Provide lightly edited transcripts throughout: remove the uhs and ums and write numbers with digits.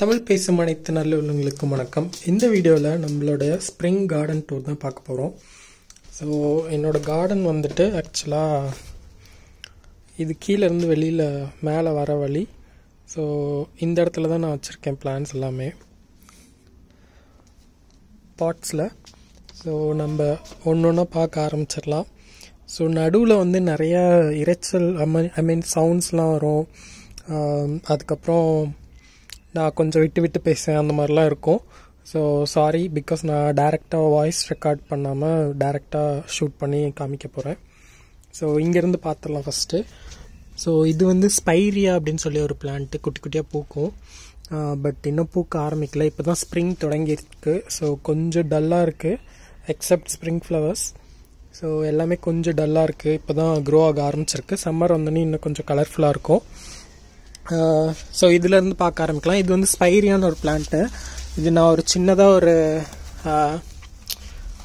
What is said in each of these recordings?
தமிழ் பேசும் அனைத்து நல்ல உள்ளவங்களுக்கும் வணக்கம். இந்த வீடியோவில் நம்மளோட ஸ்ப்ரிங் கார்டன் டூர் தான் பார்க்க போகிறோம். ஸோ என்னோடய கார்டன் வந்துட்டு ஆக்சுவலாக இது கீழேருந்து வெளியில் மேலே வர வழி. ஸோ இந்த இடத்துல தான் நான் வச்சுருக்கேன் பிளான்ஸ் எல்லாமே பாட்ஸில். ஸோ நம்ம ஒன்று ஒன்றா பார்க்க ஆரம்பிச்சிடலாம். ஸோ நடுவில் வந்து நிறையா இரைச்சல் ஐ மீன் சவுண்ட்ஸ்லாம் வரும். அதுக்கப்புறம் நான் கொஞ்சம் விட்டு பேசுவேன், அந்த மாதிரிலாம் இருக்கும். ஸோ சாரி, பிகாஸ் நான் டேரெக்டாக வாய்ஸ் ரெக்கார்ட் பண்ணாமல் டேரெக்டாக ஷூட் பண்ணி காமிக்க போகிறேன். ஸோ இங்கேருந்து பார்த்துடலாம் ஃபஸ்ட்டு. ஸோ இது வந்து ஸ்பைரியா அப்படின்னு சொல்லி ஒரு பிளான்ட்டு குட்டி குட்டியாக பூக்கும். பட் இன்னும் பூக்க ஆரம்பிக்கல, இப்போ தான் ஸ்ப்ரிங் தொடங்கியிருக்கு. ஸோ கொஞ்சம் டல்லாக இருக்குது எக்ஸப்ட் ஸ்ப்ரிங் ஃப்ளவர்ஸ். ஸோ எல்லாமே கொஞ்சம் டல்லாக இருக்குது, இப்போ தான் க்ரோ ஆக ஆரம்பிச்சிருக்கு. சம்மர் வந்தோடனே இன்னும் கொஞ்சம் கலர்ஃபுல்லாக இருக்கும். ஸோ இதிலேருந்து பார்க்க ஆரம்பிக்கலாம். இது வந்து ஸ்பைரியான்னு ஒரு பிளான்ட்டு. இது நான் ஒரு சின்னதாக ஒரு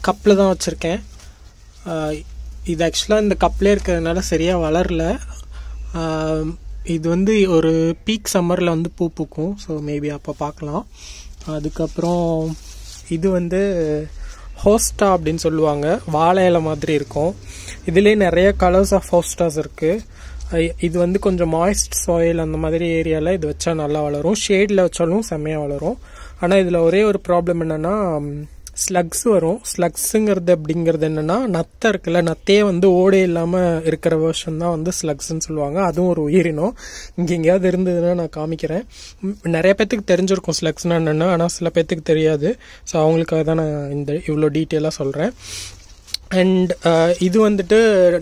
கப்பில் தான் வச்சுருக்கேன். இது ஆக்சுவலாக இந்த கப்லேயே இருக்கிறதுனால சரியாக வளரல. இது வந்து ஒரு பீக் சம்மரில் வந்து பூ பூக்கும். ஸோ மேபி அப்போ பார்க்கலாம். அதுக்கப்புறம் இது வந்து ஹோஸ்டா அப்படின்னு சொல்லுவாங்க, வாழை இலை மாதிரி இருக்கும். இதுலேயே நிறைய கலர்ஸ் ஆஃப் ஹோஸ்டாஸ் இருக்குது. இது வந்து கொஞ்சம் மாய்ஸ்ட் சாயில் அந்த மாதிரி ஏரியாவில் இது வச்சா நல்லா வளரும். ஷேடில் வச்சாலும் செம்மையாக வளரும். ஆனால் இதில் ஒரே ஒரு ப்ராப்ளம் என்னென்னா ஸ்லக்ஸ் வரும். ஸ்லக்ஸுங்கிறது அப்படிங்கிறது என்னென்னா நத்தை இருக்குல்ல, நத்தையே வந்து ஓடே இல்லாமல் இருக்கிற வேர்ஷன் தான் வந்து ஸ்லக்ஸ்ன்னு சொல்லுவாங்க. அதுவும் ஒரு உயிரினம். இங்கே எங்கேயாவது இருந்ததுன்னா நான் காமிக்கிறேன். நிறைய பேர்த்துக்கு தெரிஞ்சிருக்கும் ஸ்லக்ஸ்னா என்னென்னா, ஆனால் சில பேர்த்துக்கு தெரியாது. ஸோ அவங்களுக்காக தான் நான் இந்த இவ்வளோ டீட்டெயிலாக சொல்கிறேன். அண்ட் இது வந்துட்டு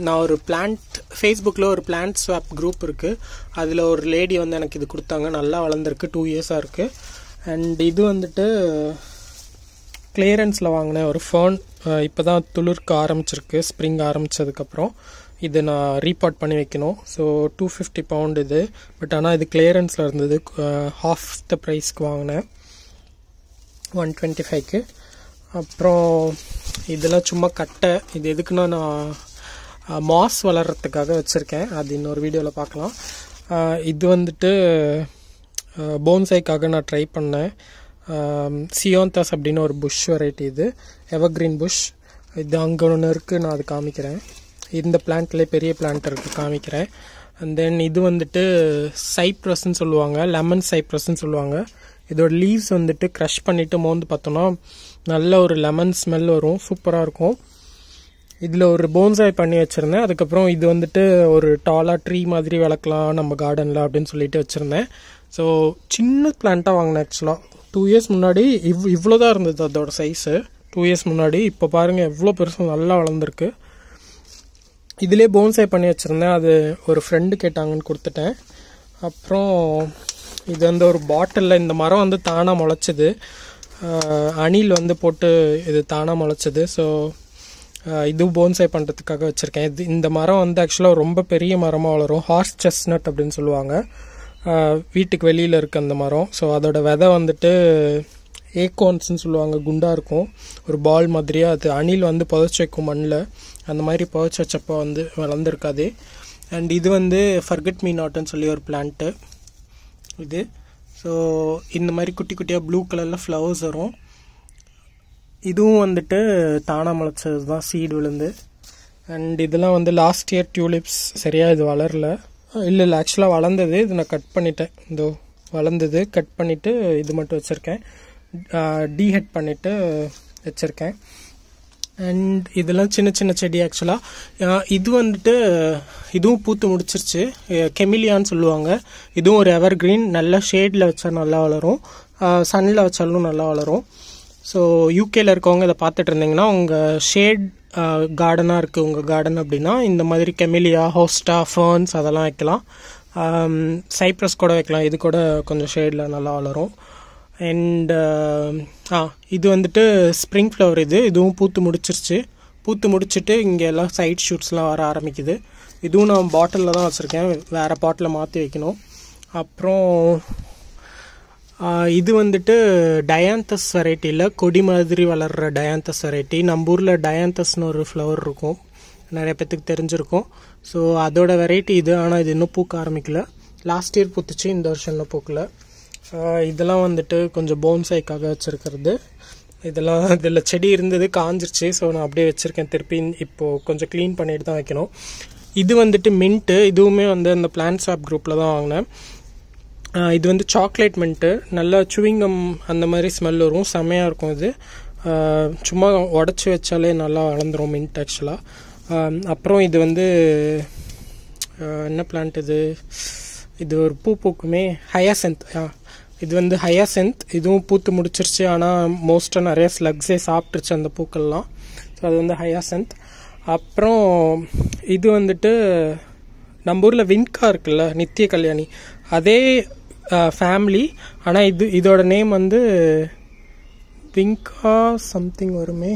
நான் ஒரு பிளான்ட் ஃபேஸ்புக்கில் ஒரு பிளான்ட் ஸ்வாப் குரூப் இருக்குது. அதில் ஒரு லேடி வந்து எனக்கு இது கொடுத்தாங்க. நல்லா வளர்ந்துருக்கு, 2 இயர்ஸாக இருக்குது. அண்ட் இது வந்துட்டு கிளியரன்ஸில் வாங்கினேன் ஒரு ஃபர்ன். இப்போ தான் துளிர்க்க ஆரம்பிச்சிருக்கு ஸ்ப்ரிங் ஆரம்பித்ததுக்கப்புறம். இது நான் ரீபாட் பண்ணி வைக்கணும். ஸோ 250 பவுண்ட் இது. பட் ஆனால் இது கிளியரன்ஸில் இருந்தது. ஹாஃப் த ப்ரைஸ்க்கு வாங்கினேன், 125க்கு. அப்புறம் இதெல்லாம் சும்மா கட்டை. இது எதுக்குன்னா நான் மாஸ் வளர்கிறதுக்காக வச்சுருக்கேன். அது இன்னொரு வீடியோவில் பார்க்கலாம். இது வந்துட்டு போன்சைக்காக நான் ட்ரை பண்ணேன். சியோந்தாஸ் அப்படின்னு ஒரு புஷ் வெரைட்டி. இது எவர்கிரீன் புஷ். இது அங்கே ஒன்று இருக்குது, நான் அது காமிக்கிறேன். இந்த பிளான்ட்லேயே பெரிய பிளான்ட் இருக்குது, காமிக்கிறேன். அண்ட் தென் இது வந்துட்டு சைப்ரஸ்ன்னு சொல்லுவாங்க, லெமன் சைப்ரஸ்ன்னு சொல்லுவாங்க. இதோட லீவ்ஸ் வந்துட்டு க்ரஷ் பண்ணிவிட்டு மோந்து பார்த்தோன்னா நல்ல ஒரு லெமன் ஸ்மெல் வரும், சூப்பராக இருக்கும். இதில் ஒரு போன்சாய் பண்ணி வச்சுருந்தேன். அதுக்கப்புறம் இது வந்துட்டு ஒரு டாலாக ட்ரீ மாதிரி வளர்க்கலாம் நம்ம கார்டனில் அப்படின்னு சொல்லிட்டு வச்சுருந்தேன். ஸோ சின்ன பிளான்ட்டாக வாங்கினேன். ஆக்சுவலாக 2 இயர்ஸ் முன்னாடி இவ்வளோ தான் இருந்தது அதோட சைஸு. 2 இயர்ஸ் முன்னாடி. இப்போ பாருங்கள் எவ்வளோ பெருசு, நல்லா வளர்ந்துருக்கு. இதிலே போன்சாய் பண்ணி வச்சுருந்தேன். அது ஒரு ஃப்ரெண்டு கேட்டாங்கன்னு கொடுத்துட்டேன். அப்புறம் இது வந்து ஒரு பாட்டிலில் இந்த மரம் வந்து தானாக முளைச்சிது. அணில் வந்து போட்டு இது தானாக முளைச்சது. ஸோ இதுவும் போன்சாய் பண்ணுறதுக்காக வச்சுருக்கேன். இந்த மரம் வந்து ஆக்சுவலாக ரொம்ப பெரிய மரமாக வளரும். ஹார்ஸ் செஸ்னட் அப்படின்னு சொல்லுவாங்க. வீட்டுக்கு வெளியில் இருக்க அந்த மரம். ஸோ அதோட விதை வந்துட்டு ஏகோன்ஸ்ன்னு சொல்லுவாங்க, குண்டாக இருக்கும், ஒரு பால் மாதிரியாக. அது அணில் வந்து புதைச்சி வைக்கும் மண்ணில். அந்த மாதிரி புதைச்சி வச்சப்போ வந்து வளர்ந்துருக்காது. அண்ட் இது வந்து ஃபர்கெட் மீ நாட்னு சொல்லி ஒரு பிளான்ட்டு இது. ஸோ இந்த மாதிரி குட்டி குட்டியாக ப்ளூ கலரில் ஃப்ளவர்ஸ் வரும். இதுவும் வந்துட்டு தானா முளைச்சது தான், சீடு விழுந்து. அண்ட் இதெல்லாம் வந்து லாஸ்ட் இயர் டியூலிப்ஸ். சரியாக இது வளரல. இல்லை ஆக்சுவலாக வளர்ந்தது. இது நான் கட் பண்ணிட்டேன். இதோ வளர்ந்தது, கட் பண்ணிவிட்டு இது மட்டும் வச்சுருக்கேன். டீஹெட் பண்ணிவிட்டு வச்சுருக்கேன். அண்ட் இதெல்லாம் சின்ன சின்ன செடி. ஆக்சுவலாக இது வந்துட்டு இதுவும் பூத்து முடிச்சிருச்சு. கெமிலியான்னு சொல்லுவாங்க. இதுவும் ஒரு எவர் கிரீன். நல்ல ஷேடில் வச்சா நல்லா வளரும், சன்னில் வச்சாலும் நல்லா வளரும். ஸோ யூகேயில் இருக்கவங்க இதை பார்த்துட்டு இருந்தீங்கன்னா, உங்கள் ஷேட் கார்டனாக இருக்குது உங்கள் கார்டன் அப்படின்னா இந்த மாதிரி கெமிலியா, ஹோஸ்டா, ஃபர்ன்ஸ் அதெல்லாம் வைக்கலாம். சைப்ரஸ் கூட வைக்கலாம். இது கூட கொஞ்சம் ஷேடில் நல்லா வளரும். அண்ட் இது வந்துட்டு ஸ்ப்ரிங் ஃப்ளவர். இதுவும் பூத்து முடிச்சிருச்சு. பூத்து முடிச்சுட்டு இங்கே எல்லாம் சைட் ஷூட்ஸ்லாம் வர ஆரம்பிக்குது. இதுவும் நான் பாட்டிலில் தான் வச்சுருக்கேன், வேறு பாட்டில் மாற்றி வைக்கணும். அப்புறம் இது வந்துட்டு டயாந்தஸ் வெரைட்டியில் கொடி மாதிரி வளர்கிற டயாந்தஸ் வெரைட்டி. நம்ம ஊரில் டயாந்தஸ்னு ஒரு ஃப்ளவர் இருக்கும், நிறைய பேர்த்துக்கு தெரிஞ்சிருக்கும். ஸோ அதோட வெரைட்டி இது. ஆனால் இது இன்னும் பூக்க ஆரம்பிக்கல. லாஸ்ட் இயர் பூத்துச்சு, இந்த வருஷம் இன்னும் பூக்கல. இதெல்லாம் வந்துட்டு கொஞ்சம் போன்சைக்காக வச்சுருக்கிறது. இதெல்லாம் இதில் செடி இருந்தது, காஞ்சிருச்சு. ஸோ நான் அப்படியே வச்சுருக்கேன். திருப்பி இப்போது கொஞ்சம் க்ளீன் பண்ணிட்டு தான் வைக்கணும். இது வந்துட்டு மின்ட்டு. இதுவுமே வந்து அந்த பிளான்ட் ஷாப் குரூப்பில் தான் வாங்கினேன். இது வந்து சாக்லேட் மின்ட்டு. நல்லா சுவிங்கம் அந்த மாதிரி ஸ்மெல் வரும், செம்மையாக இருக்கும். இது சும்மா உடச்சி வச்சாலே நல்லா வளர்ந்துடும் மின்ட் ஆக்சுவலாக. அப்புறம் இது வந்து என்ன பிளான்ட் இது? இது ஒரு பூ பூக்குமே, ஹயாசென்த். இது வந்து ஹயாசென்த். இதுவும் பூத்து முடிச்சிருச்சு. ஆனால் மோஸ்ட்டாக நிறைய ஸ்லக்ஸே சாப்பிட்டுருச்சு அந்த பூக்கள்லாம். ஸோ அது வந்து ஹயாசென்த். அப்புறம் இது வந்துட்டு நம்ம ஊரில் வின்கா இருக்குல்ல, நித்திய கல்யாணி, அதே ஃபேமிலி. ஆனால் இதோட நேம் வந்து வின்கா சம்திங் வருமே.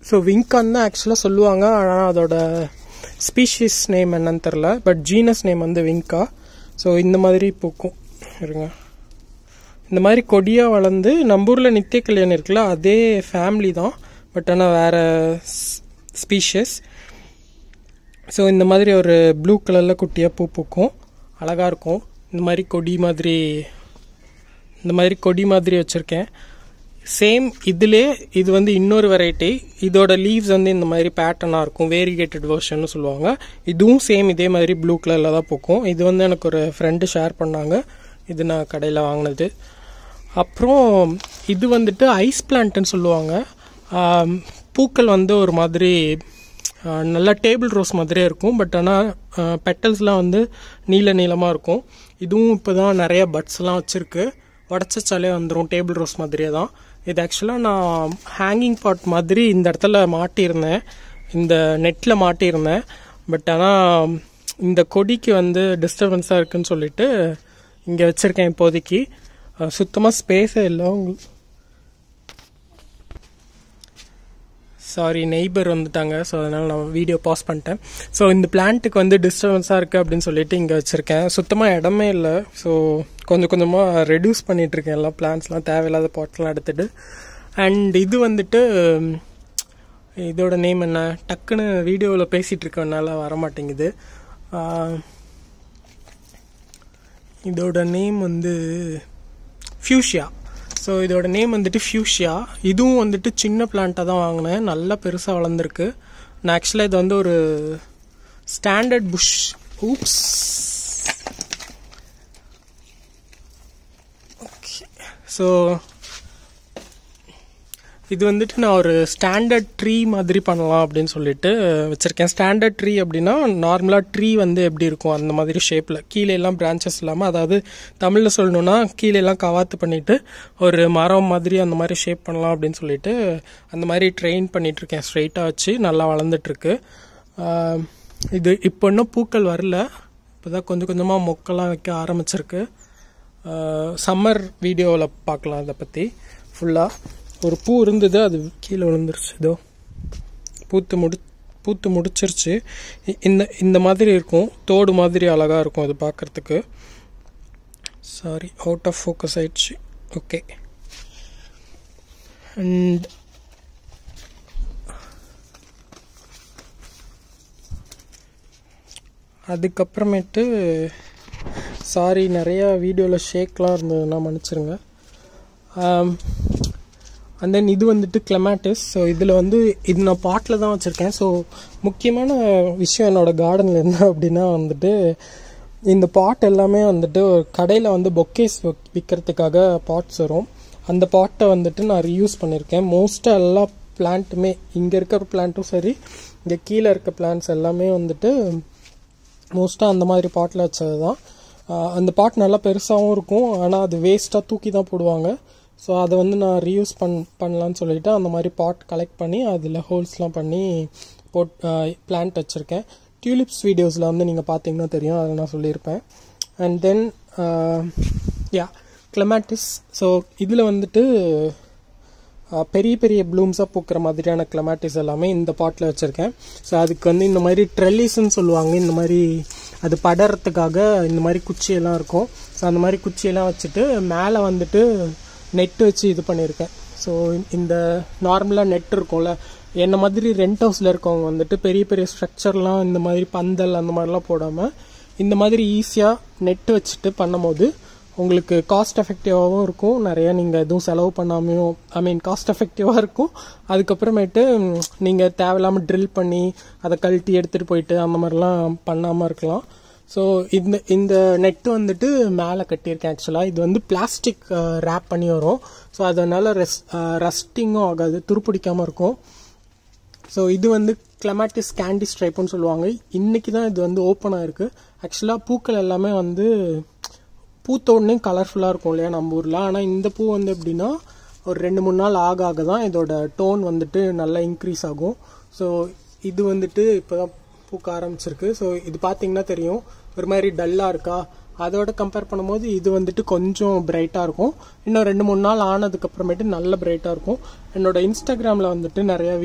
ஸோ விங்கான்னு தான் ஆக்சுவலாக சொல்லுவாங்க. ஆனால் அதோட ஸ்பீஷீஸ் நேம் என்னன்னு தெரில. பட் ஜீனஸ் நேம் வந்து விங்கா. ஸோ இந்த மாதிரி பூக்கும் இருங்க. இந்த மாதிரி கொடியாக வளர்ந்து நம்ம ஊரில் நித்திய கல்யாணம் இருக்குல்ல, அதே ஃபேமிலி தான். பட் ஆனால் வேறு ஸ்பீஷஸ். ஸோ இந்த மாதிரி ஒரு ப்ளூ கலரில் குட்டியாக பூ பூக்கும், அழகாக இருக்கும். இந்த மாதிரி கொடி மாதிரி வச்சுருக்கேன். சேம் இதிலே இது வந்து இன்னொரு வெரைட்டி. இதோட லீவ்ஸ் வந்து இந்த மாதிரி பேட்டர்னாக இருக்கும், வேரிகேட்டட் வெர்ஷன் சொல்லுவாங்க. இதுவும் சேம் இதே மாதிரி ப்ளூ கலரில் தான் பூக்கும். இது வந்து எனக்கு ஒரு ஃப்ரெண்டு ஷேர் பண்ணாங்க. இது நான் கடையில் வாங்கினது. அப்புறம் இது வந்துட்டு ஐஸ் பிளான்ட்னு சொல்லுவாங்க. பூக்கள் வந்து ஒரு மாதிரி நல்லா டேபிள் ரோஸ் மாதிரியே இருக்கும். பட் ஆனால் பெட்டல்ஸ்லாம் வந்து நீளமாக இருக்கும். இதுவும் இப்போ தான் நிறைய பட்ஸ்லாம் வச்சுருக்கு. உடச்சாலே வந்துடும், டேபிள் ரோஸ் மாதிரியே தான். இது ஆக்சுவலாக நான் ஹேங்கிங் பாட் மாதிரி இந்த இடத்துல மாட்டியிருந்தேன், இந்த நெட்டில் மாட்டியிருந்தேன். பட் ஆனால் இந்த கொடிக்கு வந்து டிஸ்டர்பன்ஸாக இருக்குன்னு சொல்லிட்டு இங்கே வச்சுருக்கேன் இப்போதைக்கு. சுத்தமாக ஸ்பேஸே இல்லை. சாரி, நெய்பர் வந்துட்டாங்க. ஸோ அதனால் நான் வீடியோ பாஸ் பண்ணிட்டேன். ஸோ இந்த பிளான்ட்டுக்கு வந்து டிஸ்டர்பன்ஸாக இருக்குது அப்படின்னு சொல்லிட்டு இங்கே வச்சுருக்கேன். சுத்தமாக இடமே இல்லை. ஸோ கொஞ்சமாக ரெடியூஸ் பண்ணிகிட்ருக்கேன் எல்லாம் பிளான்ட்ஸ்லாம், தேவையில்லாத பாட்ஸ்லாம் எடுத்துகிட்டு. அண்ட் இது வந்துட்டு இதோட நேம் என்ன, டக்குன்னு வீடியோவில் பேசிகிட்டு இருக்கனால வரமாட்டேங்குது. இதோட நேம் வந்து ஃபியூஷியா. ஸோ இதோட நேம் வந்துட்டு ஃபியூஷியா. இதுவும் வந்துட்டு சின்ன பிளான்ட்டாக தான் வாங்கினேன், நல்லா பெருசாக வளர்ந்துருக்கு. நான் ஆக்சுவலாக இது வந்து ஒரு standard bush. Oops. Okay. So இது வந்துட்டு நான் ஒரு ஸ்டாண்டர்ட் ட்ரீ மாதிரி பண்ணலாம் அப்படின்னு சொல்லிட்டு வச்சுருக்கேன். ஸ்டாண்டர்ட் ட்ரீ அப்படின்னா நார்மலாக ட்ரீ வந்து எப்படி இருக்கும் அந்த மாதிரி ஷேப்பில், கீழே எல்லாம் பிரான்ச்சஸ் இல்லாமல், அதாவது தமிழில் சொல்லணுன்னா கீழே எல்லாம் கவாத்து பண்ணிவிட்டு ஒரு மரம் மாதிரி அந்த மாதிரி ஷேப் பண்ணலாம் அப்படின்னு சொல்லிட்டு அந்த மாதிரி ட்ரெயின் பண்ணிகிட்ருக்கேன். ஸ்ட்ரெயிட்டாக வச்சு நல்லா வளர்ந்துட்டுருக்கு. இது இப்போ இன்னும் பூக்கள் வரல, இப்போ தான் கொஞ்சமாக மொக்கெல்லாம் வைக்க ஆரம்பிச்சிருக்கு. சம்மர் வீடியோவில் பார்க்கலாம் அதை பற்றி ஃபுல்லாக. ஒரு பூ இருந்தது, அது கீழே விழுந்துருச்சு. இதோ பூத்து முடிச்சிருச்சு. இந்த மாதிரி இருக்கும், தோடு மாதிரி அழகாக இருக்கும் அது பார்க்குறதுக்கு. சாரி, அவுட் ஆஃப் ஃபோக்கஸ் ஆயிடுச்சு. ஓகே. அண்ட் அதுக்கப்புறமேட்டு சாரி, நிறையா வீடியோவில் ஷேக்லாம் இருந்ததுன்னா மன்னிச்சிருங்க. அண்ட் தென் இது வந்துட்டு கிளமாட்டிஸ். ஸோ இதில் வந்து இது நான் பாட்டில் தான் வச்சுருக்கேன். ஸோ முக்கியமான விஷயம் என்னோடய கார்டனில் என்ன அப்படின்னா வந்துட்டு இந்த பாட் எல்லாமே வந்துட்டு ஒரு கடையில் வந்து பொக்கேஸ் விற்கிறதுக்காக பாட்ஸ் வரும். அந்த பாட்டை வந்துட்டு நான் ரீயூஸ் பண்ணியிருக்கேன். மோஸ்ட்டாக எல்லா பிளான்ட்டுமே, இங்கே இருக்கிற பிளான்ட்டும் சரி, இங்கே கீழே இருக்க பிளான்ட்ஸ் எல்லாமே வந்துட்டு மோஸ்ட்டாக அந்த மாதிரி பாட்டில் வச்சது தான். அந்த பாட் நல்லா பெருசாகவும் இருக்கும், ஆனால் அது வேஸ்ட்டாக தூக்கி தான் போடுவாங்க. ஸோ அதை வந்து நான் ரீயூஸ் பண்ணலான்னு சொல்லிவிட்டு அந்த மாதிரி பாட் கலெக்ட் பண்ணி அதில் ஹோல்ஸ்லாம் பண்ணி பிளான்ட் வச்சுருக்கேன். டியூலிப்ஸ் வீடியோஸில் வந்து நீங்கள் பார்த்தீங்கன்னா தெரியும், அதை நான் சொல்லியிருப்பேன். And then clematis. ஸோ இதில் வந்துட்டு பெரிய பெரிய ப்ளூம்ஸாக பூக்கிற மாதிரியான கிளமாட்டிஸ் எல்லாமே இந்த பாட்டில் வச்சுருக்கேன். ஸோ அதுக்கு வந்து இந்த மாதிரி ட்ரெல்லிஸ்ன்னு சொல்லுவாங்க. இந்த மாதிரி அது படறதுக்காக இந்த மாதிரி குச்சியெல்லாம் இருக்கும். ஸோ அந்த மாதிரி குச்சியெல்லாம் வச்சுட்டு மேலே வந்துட்டு நெட்டு வச்சு இது பண்ணியிருக்கேன். ஸோ இந்த நார்மலாக நெட் இருக்கும்ல, என்ன மாதிரி ரெண்ட் ஹவுஸில் இருக்கவங்க வந்துட்டு பெரிய பெரிய ஸ்ட்ரக்சர்லாம் இந்த மாதிரி பந்தல் அந்த மாதிரிலாம் போடாமல் இந்த மாதிரி ஈஸியாக நெட் வச்சுட்டு பண்ணும்போது உங்களுக்கு காஸ்ட் எஃபெக்டிவாகவும் இருக்கும், நிறையா நீங்கள் எதுவும் செலவு பண்ணாமையும் காஸ்ட் எஃபெக்டிவாக இருக்கும். அதுக்கப்புறமேட்டு நீங்கள் தேவையில்லாமல் ட்ரில் பண்ணி அதை கழட்டி எடுத்துகிட்டு போயிட்டு அந்த மாதிரிலாம் பண்ணாமல் இருக்கலாம். ஸோ இந்த நெட்டு வந்துட்டு மேலே கட்டியிருக்கேன். ஆக்சுவலாக இது வந்து பிளாஸ்டிக் ரேப் பண்ணி வரும். ஸோ அதனால் ரஸ்டிங்கும் ஆகாது, துருப்பிடிக்காமல் இருக்கும். ஸோ இது வந்து கிளமாட்டிஸ் கேண்டி ஸ்ட்ரைப்புன்னு சொல்லுவாங்க. இன்றைக்கி தான் இது வந்து ஓப்பன் ஆகிருக்கு. ஆக்சுவலாக பூக்கள் எல்லாமே வந்து பூத்தோடனே கலர்ஃபுல்லாக இருக்கும் இல்லையா நம்ம ஊரில். ஆனால் இந்த பூ வந்து எப்படின்னா ஒரு 2-3 நாள் ஆக தான் இதோட டோன் வந்துட்டு நல்லா இன்க்ரீஸ் ஆகும். ஸோ இது வந்துட்டு இப்போ தான் பூக்க ஆரம்பிச்சிருக்கு. ஸோ இது பார்த்தீங்கன்னா தெரியும் ஒரு மாதிரி டல்லாக இருக்கா, அதோட கம்பேர் பண்ணும்போது இது வந்துட்டு கொஞ்சம் பிரைட்டாக இருக்கும். இன்னும் 2-3 நாள் ஆனதுக்கப்புறமேட்டு நல்ல பிரைட்டாக இருக்கும். என்னோட இன்ஸ்டாகிராமில் வந்துட்டு நிறையா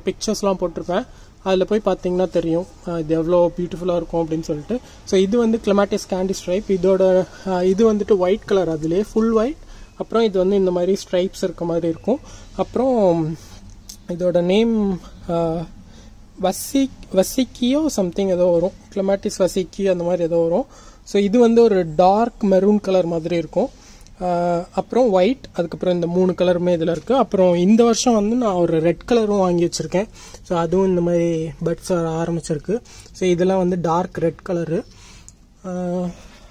பிக்சர்ஸ்லாம் போட்டிருப்பேன். அதில் போய் பார்த்தீங்கன்னா தெரியும் இது எவ்வளோ பியூட்டிஃபுல்லாக இருக்கும் அப்படின்னு சொல்லிட்டு. ஸோ இது வந்து கிளமாட்டிஸ் கேண்டி ஸ்ட்ரைப். இது வந்துட்டு ஒயிட் கலர், அதுலேயே ஃபுல் ஒயிட். அப்புறம் இது வந்து இந்த மாதிரி ஸ்ட்ரைப்ஸ் இருக்க மாதிரி இருக்கும். அப்புறம் இதோட நேம் வசிக்கியோ சம்திங் ஏதோ வரும், கிளமாட்டிஸ் வசிக்கி அந்த மாதிரி ஏதோ வரும். ஸோ இது வந்து ஒரு டார்க் மெரூன் கலர் மாதிரி இருக்கும். அப்புறம் ஒயிட், அதுக்கப்புறம் இந்த 3 கலருமே இதில் இருக்குது. அப்புறம் இந்த வருஷம் வந்து நான் ஒரு ரெட் கலரும் வாங்கி வச்சுருக்கேன். ஸோ அதுவும் இந்த மாதிரி பட்ஸ் ஆரம்பிச்சிருக்கு. ஸோ இதெல்லாம் வந்து dark red colour.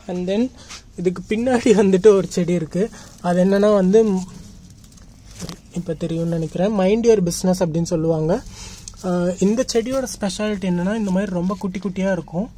And then இதுக்கு பின்னாடி வந்துட்டு ஒரு செடி இருக்குது. அது என்னென்னா வந்து இப்போ தெரியும்னு நினைக்கிறேன், மைண்ட் யுவர் பிஸ்னஸ் அப்படின்னு சொல்லுவாங்க. இந்த செடியோட ஸ்பெஷாலிட்டி என்னென்னா இந்த மாதிரி ரொம்ப குட்டி குட்டியாக இருக்கும்.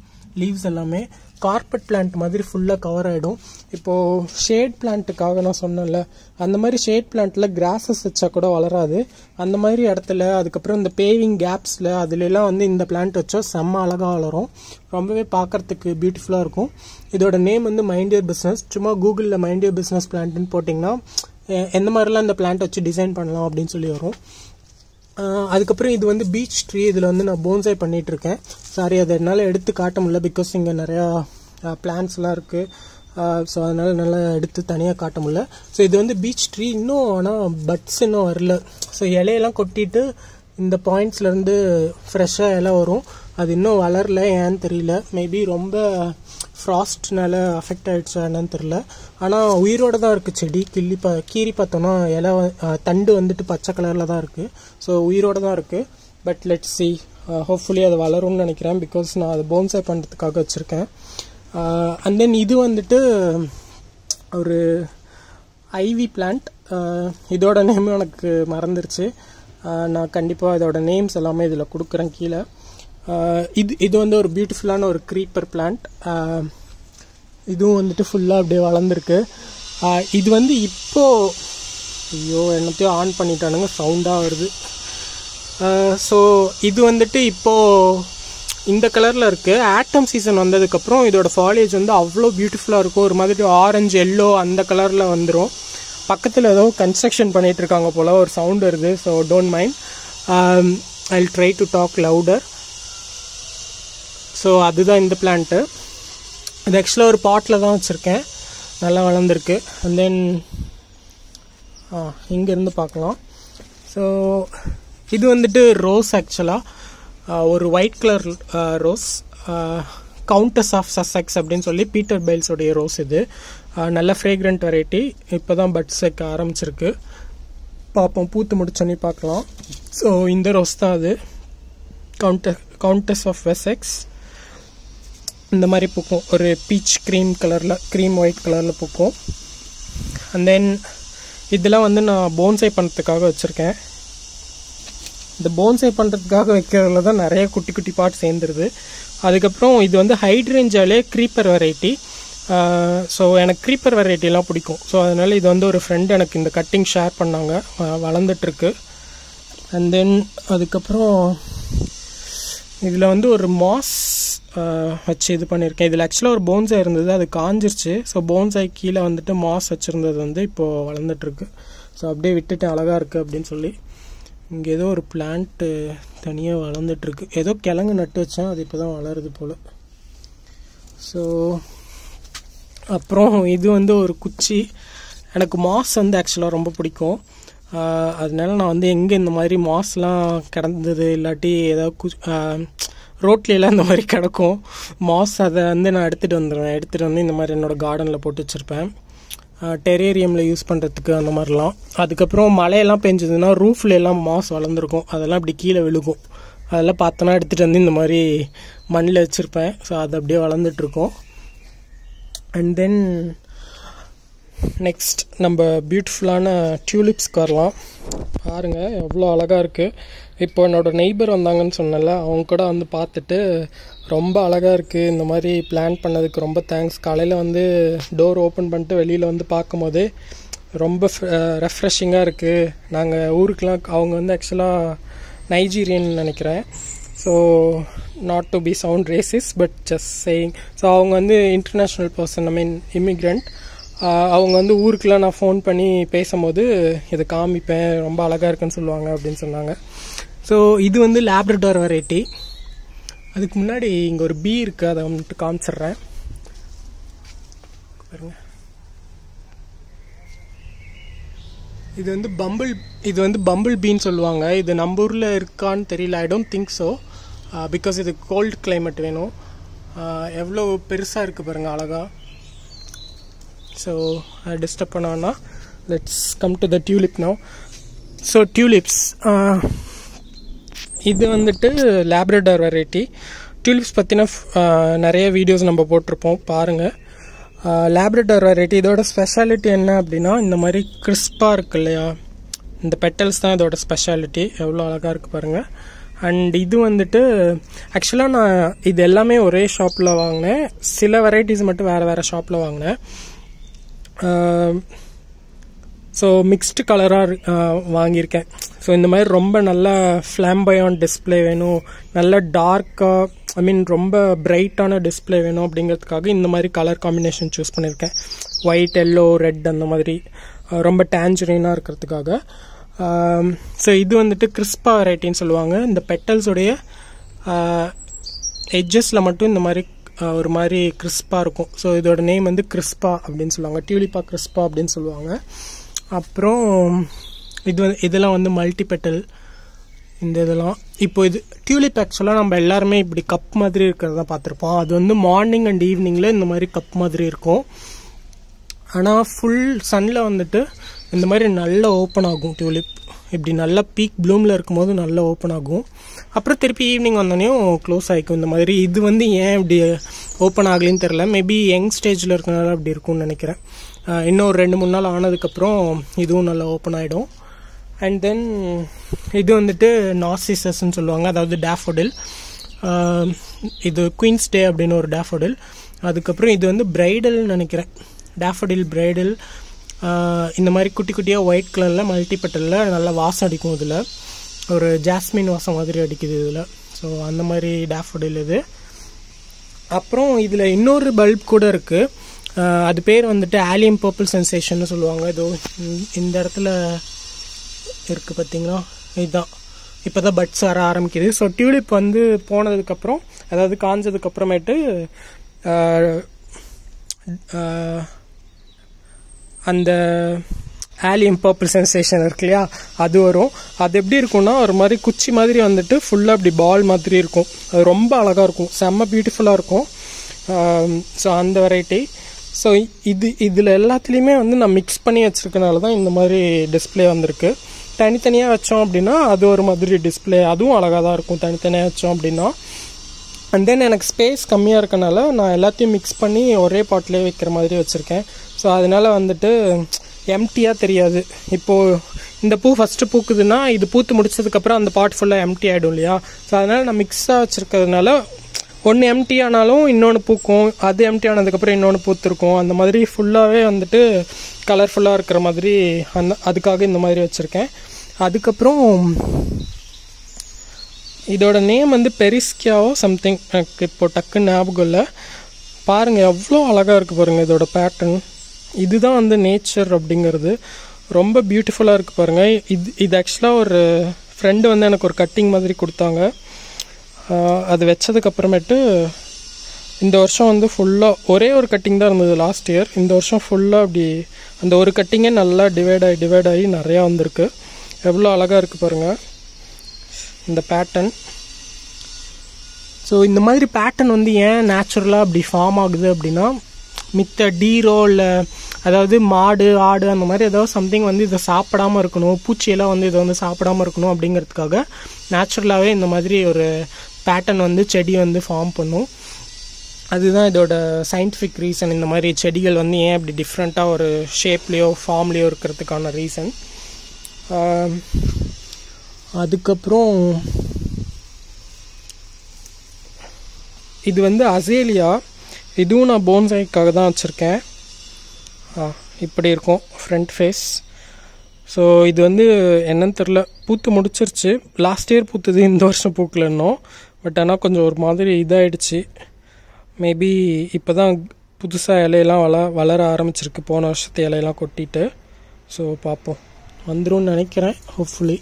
லீவ்ஸ் எல்லாமே கார்பெட் பிளான்ட் மாதிரி ஃபுல்லாக கவர் ஆகிடும். இப்போது ஷேட் பிளான்ட்டுக்காக நான் சொன்னேன்ல, அந்த மாதிரி ஷேட் பிளான்ட்டில் கிராஸஸ் வச்சா கூட வளராது. அந்த மாதிரி இடத்துல அதுக்கப்புறம் இந்த பேவிங் கேப்ஸில் அதுலலாம் வந்து இந்த பிளான்ட் வச்சா செம்ம அழகாக வளரும். ரொம்பவே பார்க்குறதுக்கு பியூட்டிஃபுல்லாக இருக்கும். இதோட நேம் வந்து மைண்ட் யுவர் பிஸ்னஸ். சும்மா கூகுளில் மைண்ட் யுவர் பிஸ்னஸ் பிளான்ட்னு போட்டிங்கன்னா எந்த மாதிரிலாம் இந்த பிளான்ட் வச்சு டிசைன் பண்ணலாம் அப்படின்னு சொல்லி வரும். அதுக்கப்புறம் இது வந்து பீச் ட்ரீ. இதில் வந்து நான் போன்சாய் பண்ணிகிட்ருக்கேன். சாரி, அதை என்னால் எடுத்து காட்ட முடியல, பிகாஸ் இங்கே நிறையா பிளான்ட்ஸ்லாம் இருக்குது. ஸோ அதனால் நல்லா எடுத்து தனியாக காட்ட முடியல. ஸோ இது வந்து பீச் ட்ரீ இன்னும், ஆனால் பட்ஸ் இன்னும் வரல. ஸோ இலையெல்லாம் கொட்டிட்டு இந்த பாயிண்ட்ஸ்லேருந்து ஃப்ரெஷ்ஷாக இலை வரும். அது இன்னும் வளரல, ஏன்னு தெரியல. மேபி ரொம்ப ஃப்ராஸ்ட்னால அஃபெக்ட் ஆகிடுச்சா என்னன்னு தெரில. ஆனால் உயிரோடு தான் இருக்குது செடி. கீறி பார்த்தோன்னா இலை தண்டு வந்துட்டு பச்சை கலரில் தான் இருக்குது. ஸோ உயிரோடு தான் இருக்குது. பட் லெட்ஸ் சி, ஹோப்ஃபுல்லி அது வளரும்னு நினைக்கிறேன், பிகாஸ் நான் அதை போன்சாய் பண்ணுறதுக்காக வச்சுருக்கேன். அண்ட் தென் இது வந்துட்டு ஒரு ஐவி பிளான்ட். இதோட நேம் எனக்கு மறந்துருச்சு. நான் கண்டிப்பாக இதோட நேம்ஸ் எல்லாமே இதில் கொடுக்குறேன் கீழே. இது வந்து ஒரு பியூட்டிஃபுல்லான ஒரு க்ரீப்பர் பிளான்ட். இதுவும் வந்துட்டு ஃபுல்லாக அப்படியே வளர்ந்துருக்கு. இது வந்து இப்போது என்னத்தையும் ஆன் பண்ணிட்டானுங்க, சவுண்டாக வருது. ஸோ இது வந்துட்டு இப்போது இந்த கலரில் இருக்குது. ஆட்டம் சீசன் வந்ததுக்கப்புறம் இதோட ஃபாலியேஜ் வந்து அவ்வளோ பியூட்டிஃபுல்லாக இருக்கும். ஒரு மாதிரி ஆரஞ்சு எல்லோ அந்த கலரில் வந்துடும். பக்கத்தில் ஏதோ கன்ஸ்ட்ரக்ஷன் பண்ணிகிட்ருக்காங்க போல், ஒரு சவுண்ட் வருது. So don't mind, I will try to talk louder. So அதுதான் இந்த பிளான்ட்டு. இது ஆக்சுவலாக ஒரு பாட்டில் தான் வச்சுருக்கேன், நல்லா வளர்ந்துருக்கு. அண்ட் தென் இங்கேருந்து பார்க்கலாம். ஸோ இது வந்துட்டு ரோஸ். ஆக்சுவலாக ஒரு white colour rose, countess of Sussex அப்படின்னு சொல்லி பீட்டர் பைல்ஸோடைய ரோஸ். இது நல்ல ஃப்ரேக்ரண்ட் வெரைட்டி. இப்போ தான் பட்ஸ் வைக்க ஆரம்பிச்சிருக்கு. பார்ப்போம், பூத்து முடிச்சோன்னே பார்க்கலாம். ஸோ இந்த ரோஸ் தான் அது, கவுண்டஸ் ஆஃப் வெசெக்ஸ். இந்த மாதிரி பூக்கும், ஒரு பீச் க்ரீம் ஒயிட் கலரில் பூக்கும். அண்ட் தென் இதெல்லாம் வந்து நான் போன்சாய் பண்ணுறதுக்காக வச்சுருக்கேன். இந்த போன்சாய் பண்ணுறதுக்காக வைக்கிறதுல தான் நிறைய குட்டி குட்டி பாட் சேர்ந்துருது. அதுக்கப்புறம் இது வந்து ஹைட்ரேஞ்சாலே க்ரீப்பர் வெரைட்டி. ஸோ எனக்கு க்ரீப்பர் வெரைட்டிலாம் பிடிக்கும். ஸோ அதனால் இது வந்து ஒரு ஃப்ரெண்ட் எனக்கு இந்த கட்டிங் ஷேர் பண்ணாங்க, வளர்ந்துட்டுருக்கு. அண்ட் தென் அதுக்கப்புறம் இதில் வந்து ஒரு மாஸ் வச்சு இது பண்ணியிருக்கேன். இதில் ஆக்சுவலாக ஒரு போன்சாய் இருந்தது, அது காஞ்சிருச்சு. ஸோ போன்சாய் கீழே வந்துட்டு மாஸ் வச்சுருந்தது வந்து இப்போது வளர்ந்துட்டுருக்கு. ஸோ அப்படியே விட்டுட்டு அழகாக இருக்குது அப்படின்னு சொல்லி. இங்கே ஏதோ ஒரு பிளான்ட்டு தனியாக வளர்ந்துட்டுருக்கு. ஏதோ கிழங்கு நட்டு வச்சேன், அது இப்போ தான் வளருது போல். ஸோ அப்புறம் இது வந்து ஒரு குச்சி. எனக்கு மாஸ் வந்து ஆக்சுவலாக ரொம்ப பிடிக்கும். அதனால நான் வந்து எங்கே இந்த மாதிரி மாஸ்லாம் கிடந்தது இல்லாட்டி ஏதாவது ரோட்லாம் இந்த மாதிரி கிடக்கும் மாஸ், அதை வந்து நான் எடுத்துகிட்டு வந்து இந்த மாதிரி என்னோடய கார்டனில் போட்டு வச்சுருப்பேன், டெரேரியமில் யூஸ் பண்ணுறதுக்கு அந்த மாதிரிலாம். அதுக்கப்புறம் மழையெல்லாம் பெஞ்சதுன்னா ரூஃப்ல எல்லாம் மாஸ் வளர்ந்துருக்கும், அதெல்லாம் அப்படி கீழே விழுகும், அதெல்லாம் பார்த்தோன்னா எடுத்துகிட்டு வந்து இந்த மாதிரி மண்ணில் வச்சுருப்பேன். ஸோ அது அப்படியே வளர்ந்துட்டுருக்கோம். அண்ட் தென் நெக்ஸ்ட் நம்ம பியூட்டிஃபுல்லான டியூலிப்ஸ்க்கு வரலாம். பாருங்கள் எவ்வளோ அழகாக இருக்குது. இப்போ என்னோடய நெய்பர் வந்தாங்கன்னு சொன்னல, அவங்க கூட வந்து பார்த்துட்டு ரொம்ப அழகாக இருக்குது, இந்த மாதிரி பிளான் பண்ணதுக்கு ரொம்ப தேங்க்ஸ். காலையில் வந்து டோர் ஓப்பன் பண்ணிட்டு வெளியில் வந்து பார்க்கும்போது ரொம்ப ரெஃப்ரெஷிங்காக இருக்குது. நாங்கள் ஊருக்கெலாம் அவங்க வந்து ஆக்சுவலாக நைஜீரியன் நினைக்கிறேன், so not to be sound racist but just saying. So அவங்க வந்து international person, I mean immigrant. அவங்க வந்து ஊருக்கெலாம் நான் ஃபோன் பண்ணி பேசும்போது இதை காமிப்பேன், ரொம்ப அழகாக இருக்குன்னு சொல்லுவாங்க அப்படின்னு சொன்னாங்க. ஸோ இது வந்து லேப்ரடார் வெரைட்டி. அதுக்கு முன்னாடி இங்கே ஒரு பீ இருக்குது, அதை வந்துட்டு காமிச்சிட்றேன் பாருங்க. இது வந்து பம்பிள் பீன்னு சொல்லுவாங்க. இது நம்ம ஊரில் இருக்கான்னு தெரியல, I don't think so, because இது கோல்டு கிளைமேட் வேணும். எவ்வளோ பெருசாக இருக்குது பாருங்கள் அழகாக. ஸோ டிஸ்டர்ப் பண்ணோன்னா let's come to the tulip now. So tulips இது வந்துட்டு லேப்ரடார் வெரைட்டி. டியூலிப்ஸ் பற்றின நிறைய வீடியோஸ் நம்ம போட்டிருப்போம், பாருங்கள். லேப்ரடார் வெரைட்டி இதோட ஸ்பெஷாலிட்டி என்ன அப்படின்னா, இந்த மாதிரி கிறிஸ்பாக இருக்கு இல்லையா, இந்த பெட்டல்ஸ் தான் இதோட ஸ்பெஷாலிட்டி. எவ்வளோ அழகாக இருக்குது பாருங்கள். அண்ட் இது வந்துட்டு ஆக்சுவலாக நான் இது எல்லாமே ஒரே ஷாப்பில் வாங்கினேன், சில வெரைட்டிஸ் மட்டும் வேறு ஷாப்பில் வாங்கினேன். ஸோ மிக்ஸ்டு கலராக வாங்கியிருக்கேன். ஸோ இந்த மாதிரி ரொம்ப நல்ல ஃப்ளாம்பயான் டிஸ்பிளே வேணும், நல்ல டார்க்காக, ஐ மீன் ரொம்ப பிரைட்டான டிஸ்பிளே வேணும் அப்படிங்கிறதுக்காக இந்த மாதிரி கலர் காம்பினேஷன் சூஸ் பண்ணியிருக்கேன். ஒயிட், எல்லோ, ரெட் அந்த மாதிரி ரொம்ப டேஞ்சரினாக இருக்கிறதுக்காக. ஸோ இது வந்துட்டு கிறிஸ்பா வெரைட்டின்னு சொல்லுவாங்க. இந்த பெட்டல்ஸுடைய எட்ஜஸில் மட்டும் இந்த மாதிரி ஒரு மாதிரி கிறிஸ்பாக இருக்கும். ஸோ இதோட நேம் வந்து கிறிஸ்பா அப்படின்னு சொல்லுவாங்க, டியூலிப்பா கிறிஸ்பா அப்படின்னு சொல்லுவாங்க. அப்புறம் இதெல்லாம் வந்து மல்டி பெட்டல். இந்த இதெல்லாம் இப்போ இது டியூலிப் ஆக்சுவலாக நம்ம எல்லாருமே இப்படி கப் மாதிரி இருக்கிறத பார்த்துருப்போம். அது வந்து மார்னிங் அண்ட் ஈவினிங்கில் இந்த மாதிரி கப் மாதிரி இருக்கும். ஆனால் ஃபுல் சன்னில் வந்துட்டு இந்த மாதிரி நல்லா ஓப்பன் ஆகும் டியூலிப். இப்படி நல்லா பீக் ப்ளூமில் இருக்கும்போது நல்லா ஓப்பன் ஆகும், அப்புறம் திருப்பி ஈவினிங் வந்தோடனையும் க்ளோஸ் ஆகிக்கும் இந்த மாதிரி. இது வந்து ஏன் இப்படி ஓப்பன் ஆகலின்னு தெரில, மேபி யங் ஸ்டேஜில் இருக்கனால அப்படி இருக்கும்னு நினைக்கிறேன். இன்னும் ஒரு 2-3 நாள் ஆனதுக்கப்புறம் இதுவும் நல்லா ஓப்பன் ஆகிடும். அண்ட் தென் இது வந்துட்டு நார்சிசஸ்ன்னு சொல்லுவாங்க, அதாவது டேஃபோடில். இது குயின்ஸ் டே அப்படின்னு ஒரு டேஃபோடில். அதுக்கப்புறம் இது வந்து பிரைடல்னு நினைக்கிறேன், டேஃபோடில் பிரைடல். இந்த மாதிரி குட்டி குட்டியாக ஒயிட் கலரில் மல்டி பெட்டலில் நல்லா வாசம் அடிக்கும். இதில் ஒரு ஜாஸ்மின் வாசம் மாதிரி அடிக்குது இதில். ஸோ அந்த மாதிரி டேஃபோடில் இது. அப்புறம் இதில் இன்னொரு பல்ப் கூட இருக்குது, அது பேர் வந்துட்டு ஆலியம் பர்பிள் சென்சேஷன்னு சொல்லுவாங்க. இதோ இந்த இடத்துல இருக்குது பார்த்தீங்களா, இதுதான் இப்போ தான் பட்ஸ் வர ஆரம்பிக்குது. ஸோ டியூலிப் வந்து போனதுக்கப்புறம், அதாவது காஞ்சதுக்கப்புறமேட்டு அந்த ஆலியம் பர்பிள் சென்சேஷன் இருக்கு இல்லையா, அது வரும். அது எப்படி இருக்கும்னா ஒரு மாதிரி குச்சி மாதிரி வந்துட்டு ஃபுல்லாக அப்படி பால் மாதிரி இருக்கும். அது ரொம்ப அழகாக இருக்கும், செம்ம பியூட்டிஃபுல்லாக இருக்கும். ஸோ அந்த வெரைட்டி. ஸோ இதில் எல்லாத்துலேயுமே வந்து நான் மிக்ஸ் பண்ணி வச்சுருக்கனால தான் இந்த மாதிரி டிஸ்பிளே வந்திருக்கு. தனித்தனியாக வச்சோம் அப்படின்னா அது ஒரு மாதிரி டிஸ்பிளே, அதுவும் அழகாக தான் இருக்கும் தனித்தனியாக வச்சோம் அப்படின்னா. அண்ட் தென் எனக்கு ஸ்பேஸ் கம்மியாக இருக்கனால நான் எல்லாத்தையும் மிக்ஸ் பண்ணி ஒரே பாட்டிலே வைக்கிற மாதிரி வச்சுருக்கேன். ஸோ அதனால் வந்துட்டு எம்டியாக தெரியாது. இப்போது இந்த பூ ஃபஸ்ட்டு பூக்குதுன்னா இது பூத்து முடிச்சதுக்கப்புறம் அந்த பாட் ஃபுல்லாக எம்டி ஆகிடும் இல்லையா. ஸோ அதனால் நான் மிக்ஸாக வச்சுருக்கிறதுனால ஒன்று எம்டி ஆனாலும் இன்னொன்று பூக்கும், அது எம்டி ஆனதுக்கப்புறம் இன்னொன்று பூத்துருக்கும். அந்த மாதிரி ஃபுல்லாகவே வந்துட்டு கலர்ஃபுல்லாக இருக்கிற மாதிரி அதுக்காக இந்த மாதிரி வச்சுருக்கேன். அதுக்கப்புறம் இதோட நேம் வந்து பெரிஸ்கியாவோ சம்திங், எனக்கு இப்போ டக்குன்னு ஞாபகம் இல்லை. பாருங்கள் எவ்வளோ அழகாக இருக்குது பாருங்கள் இதோட பேட்டர்ன். இதுதான் வந்து நேச்சர் அப்படிங்கிறது, ரொம்ப பியூட்டிஃபுல்லாக இருக்குது பாருங்கள். இது ஆக்சுவலாக ஒரு ஃப்ரெண்டு வந்து எனக்கு ஒரு கட்டிங் மாதிரி கொடுத்தாங்க. அது வச்சதுக்கப்புறமேட்டு இந்த வருஷம் வந்து ஃபுல்லாக ஒரே ஒரு கட்டிங் தான் இருந்தது லாஸ்ட் இயர். இந்த வருஷம் ஃபுல்லாக அப்படி அந்த ஒரு கட்டிங்கே நல்லா டிவைட் ஆகி நிறையா வந்திருக்கு. எவ்வளோ அழகாக இருக்குது பாருங்கள் இந்த பேட்டர்ன். ஸோ இந்த மாதிரி பேட்டர்ன் வந்து ஏன் நேச்சுரலாக அப்படி ஃபார்ம் ஆகுது அப்படின்னா, மித்த டீரோ இல்லை அதாவது மாடு ஆடு அந்த மாதிரி ஏதாவது சம்திங் வந்து இதை சாப்பிடாமல் இருக்கணும், பூச்சியெல்லாம் வந்து இதை வந்து சாப்பிடாமல் இருக்கணும் அப்படிங்கிறதுக்காக நேச்சுரலாகவே இந்த மாதிரி ஒரு பேட்டர்ன் வந்து செடி வந்து ஃபார்ம் பண்ணும். அதுதான் இதோட சயின்டிஃபிக் ரீசன். இந்த மாதிரி செடிகள் வந்து ஏன் அப்படி டிஃப்ரெண்ட்டாக ஒரு ஷேப்லேயோ ஃபார்ம்லேயோ இருக்கிறதுக்கான ரீசன். அதுக்கப்புறம் இது வந்து அசேலியா. இதுவும் நான் போன்சாய்க்காக தான் வச்சுருக்கேன். இப்படி இருக்கும் ஃப்ரண்ட் ஃபேஸ். ஸோ இது வந்து என்னன்னு தெரில, பூத்து முடிச்சிருச்சு. லாஸ்ட் இயர் பூத்துது, இந்த வருஷம் பூக்கல இன்னும். பட் ஆனால் கொஞ்சம் ஒரு மாதிரி இதாகிடுச்சு. மேபி இப்போ தான் புதுசாக இலையெல்லாம் வளர ஆரம்பிச்சிருக்கு, போன வருஷத்து இலையெல்லாம் கொட்டிட்டு. ஸோ பார்ப்போம், வந்துடும் நினைக்கிறேன் ஹோப்ஃபுல்லி.